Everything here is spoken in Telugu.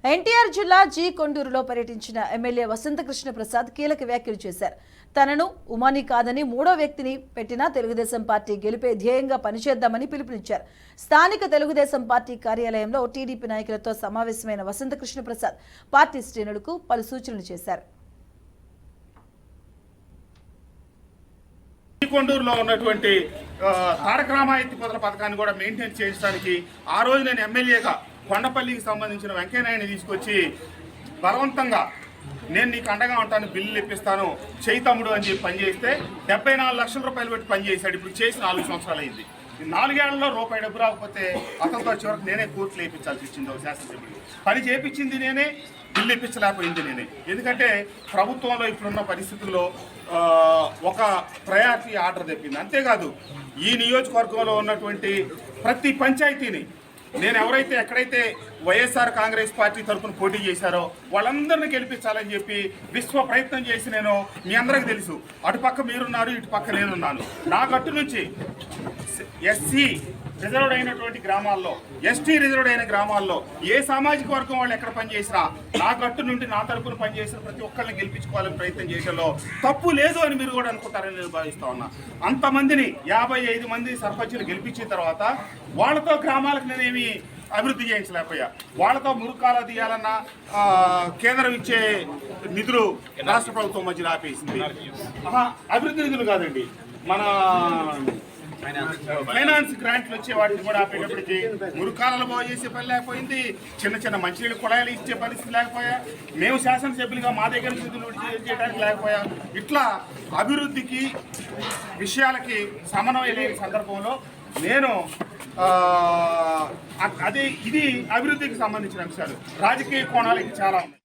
ఎన్టీఆర్ జిల్లా జీ కొండూరులో పర్యటించిన ఎమ్మెల్యే వసంతకృష్ణ ప్రసాద్ కీలక వ్యాఖ్యలు చేశారు. తనను ఉమాని కాదని మూడో వ్యక్తిని పెట్టినా తెలుగుదేశం పార్టీ గెలిపే ధ్యేయంగా పనిచేద్దామని పిలుపునిచ్చారు. స్థానిక తెలుగుదేశం పార్టీ కార్యాలయంలో టీడీపీ నాయకులతో సమావేశమైన వసంతకృష్ణ ప్రసాద్ పార్టీ శ్రేణులకు పలు సూచనలు చేశారు. కొండూరులో ఉన్నటువంటి తారక రామాయతి పొదల పథకాన్ని కూడా మెయింటైన్ చేయడానికి ఆ రోజు నేను ఎమ్మెల్యేగా కొండపల్లికి సంబంధించిన వెంకయ్యనాయుడిని తీసుకొచ్చి బలవంతంగా నేను నీకు అండగా ఉంటాను, బిల్లులు ఇప్పిస్తాను, చేయి తమ్ముడు అని చెప్పి పనిచేస్తే 74 లక్షల రూపాయలు పెట్టి పనిచేశాడు. ఇప్పుడు చేసి 4 సంవత్సరాలు అయింది. 4 ఏళ్లలో రూపాయి డబ్బు రాకపోతే అతనితో చివరికి నేనే కోర్టులు వేయించాల్సి వచ్చింది. ఒక శాసనసభ్యుడు పని చేయించింది నేనే, బిల్లు ఇప్పించలేకపోయింది నేనే. ఎందుకంటే ప్రభుత్వంలో ఇప్పుడున్న పరిస్థితుల్లో ఒక ప్రయారిటీ ఆర్డర్ తెప్పింది. అంతేకాదు ఈ నియోజకవర్గంలో ఉన్నటువంటి ప్రతి పంచాయతీని నేను ఎవరైతే ఎక్కడైతే వైఎస్ఆర్ కాంగ్రెస్ పార్టీ తరఫున పోటీ చేశారో వాళ్ళందరినీ గెలిపించాలని చెప్పి విశ్వ ప్రయత్నం చేసి నేను మీ అందరికీ తెలుసు, అటుపక్క మీరున్నారు, ఇటు పక్క నేనున్నాను. నా గట్టు నుంచి ఎస్సీ రిజర్వ్డ్ అయినటువంటి గ్రామాల్లో, ఎస్టీ రిజర్వ్డ్ అయిన గ్రామాల్లో ఏ సామాజిక వర్గం వాళ్ళు ఎక్కడ పనిచేసినా నా గట్టు నుండి నా తరపున పనిచేసిన ప్రతి ఒక్కరిని గెలిపించుకోవాలని ప్రయత్నం చేయడంలో తప్పు లేదు అని మీరు కూడా అనుకుంటారని నేను భావిస్తా ఉన్నా. అంతమందిని 55 మంది సర్పంచులు గెలిపించిన తర్వాత వాళ్ళతో గ్రామాలకు నేనేమి అభివృద్ధి చేయించలేకపోయా. వాళ్ళతో మురుకాల తీయాలన్నా కేంద్రం ఇచ్చే నిధులు రాష్ట్ర ప్రభుత్వం మధ్యలో ఆపేసింది. అభివృద్ధి నిధులు కాదండి, మన ఫైనాన్స్ గ్రాంట్లు వచ్చే వాటిని కూడా ఆపేటప్పటికి మురుకాలలో బాగు చేసే పని లేకపోయింది, చిన్న చిన్న మంచినీళ్ళు కుళాయిలు ఇచ్చే పరిస్థితి లేకపోయా, మేము శాసనసభ్యులుగా మా దగ్గర నిధులు చేయడానికి లేకపోయా. ఇట్లా అభివృద్ధికి విషయాలకి సమన్వయం లేని సందర్భంలో నేను ఇది అభివృద్ధికి సంబంధించిన అంశాలు. రాజకీయ కోణాలకి చాలా ఉన్నాయి.